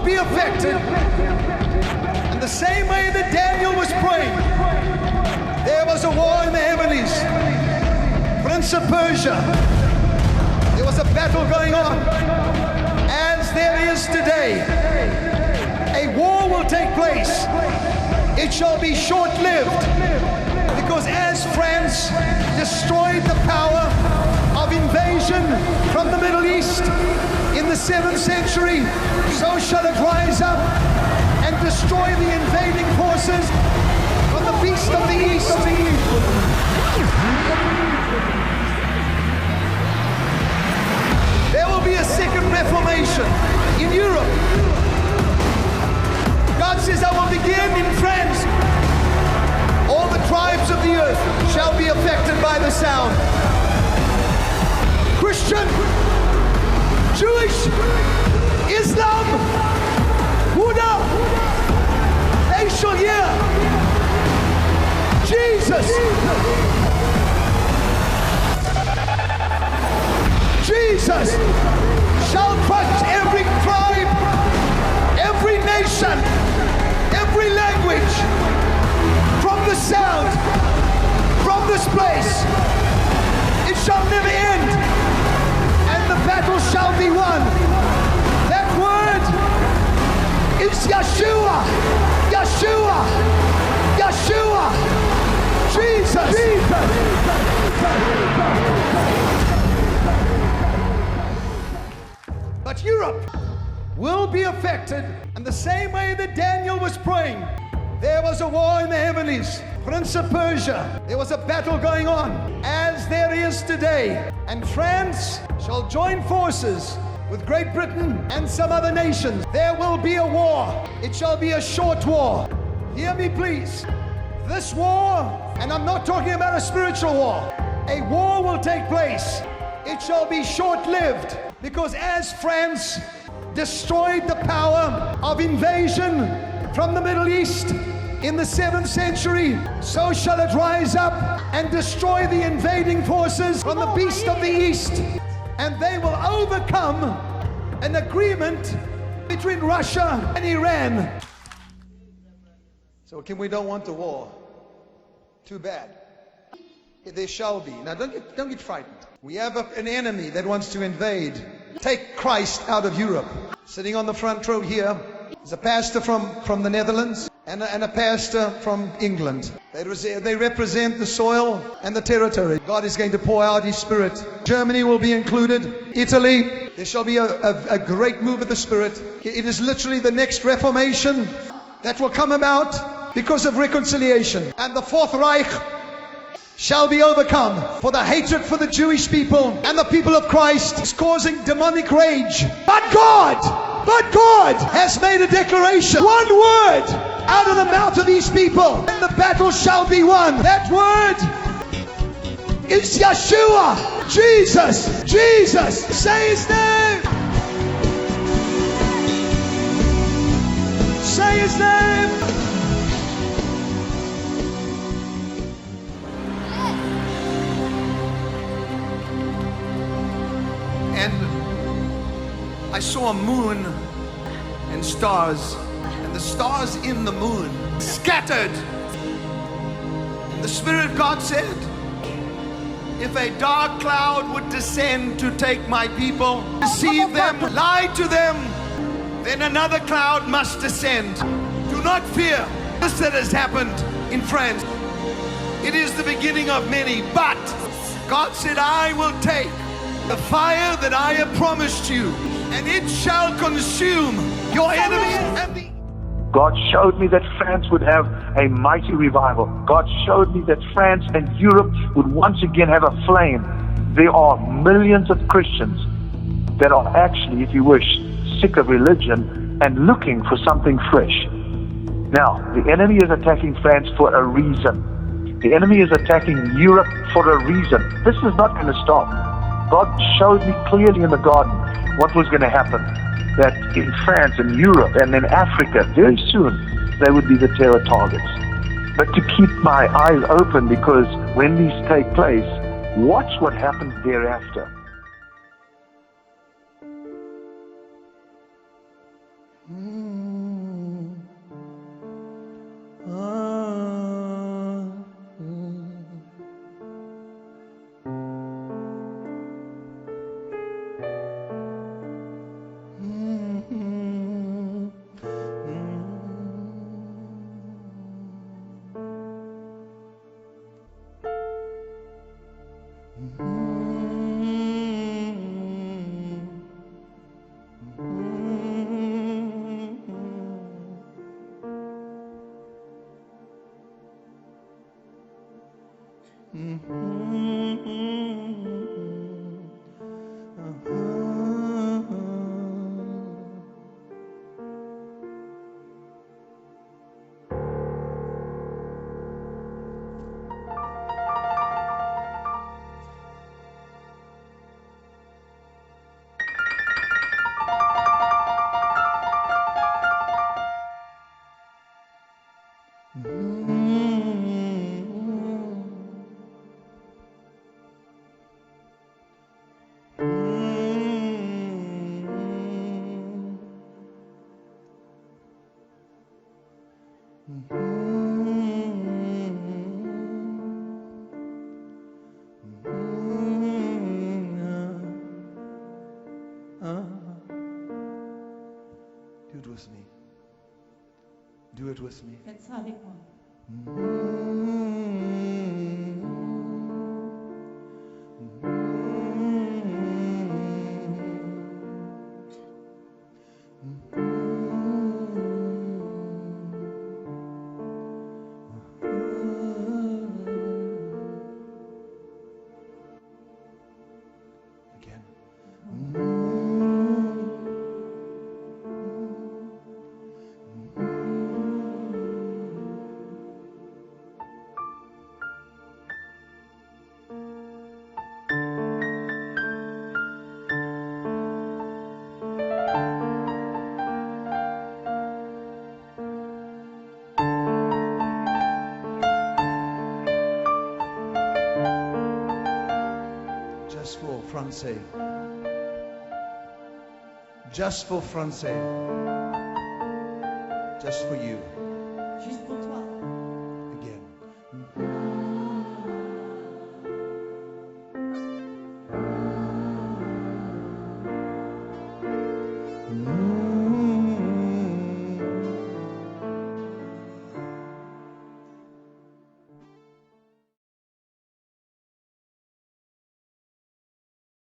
be affected. And the same way that Daniel was praying, there was a war in the heavens. Prince of Persia, there was a battle going on. As there is today, a war will take place. It shall be short-lived, because as France destroyed the power of invasion from the Middle East in the 7th century, so shall it rise up and destroy the invading forces from the beast of the East. There will be a second reformation in Europe. God says, I will begin in France. All the tribes of the earth shall be affected by the sound. Christian, Jewish, Islam, Buddha, they shall hear Jesus. Jesus shall touch every tribe, every nation, every language, from the sound, from this place. It shall never end, and the battle shall be won. That word is Yeshua, Yeshua, Yeshua, Jesus. But Europe will be affected, and the same way that Daniel was praying, there was a war in the heavens. Prince of Persia, there was a battle going on, as there is today. And France shall join forces with Great Britain and some other nations. There will be a war. It shall be a short war. Hear me, please. This war, and I'm not talking about a spiritual war, a war will take place. It shall be short-lived, because as France destroyed the power of invasion from the Middle East in the 7th century, so shall it rise up and destroy the invading forces from the beast of the East. And they will overcome an agreement between Russia and Iran. So we don't want the war. Too bad. There shall be. Now don't get frightened. We have an enemy that wants to invade. Take Christ out of Europe. Sitting on the front row here is a pastor from the Netherlands and a pastor from England. They represent the soil and the territory. God is going to pour out His Spirit. Germany will be included. Italy. There shall be a great move of the Spirit. It is literally the next Reformation that will come about because of reconciliation. And the Fourth Reich shall be overcome. For the hatred for the Jewish people and the people of Christ is causing demonic rage. But God has made a declaration. One word out of the mouth of these people, and the battle shall be won. That word is Yeshua, Jesus, Jesus. Say His name. Say His name. And I saw a moon and stars, and the stars in the moon scattered. And the Spirit of God said, if a dark cloud would descend to take my people, deceive them, lie to them, then another cloud must descend. Do not fear. This that has happened in France, it is the beginning of many, but God said, I will take the fire that I have promised you, and it shall consume your enemies. God showed me that France would have a mighty revival. God showed me that France and Europe would once again have a flame. There are millions of Christians that are actually, if you wish, sick of religion and looking for something fresh. Now, the enemy is attacking France for a reason. The enemy is attacking Europe for a reason. This is not going to stop. God showed me clearly in the garden what was going to happen. That in France and Europe and in Africa, very soon, they would be the terror targets. But to keep my eyes open, because when these take place, watch what happens thereafter. Do it with me. Do it with me. Faites ça avec moi. Again. Just for Français. Just for Français. Just for you. Juste pour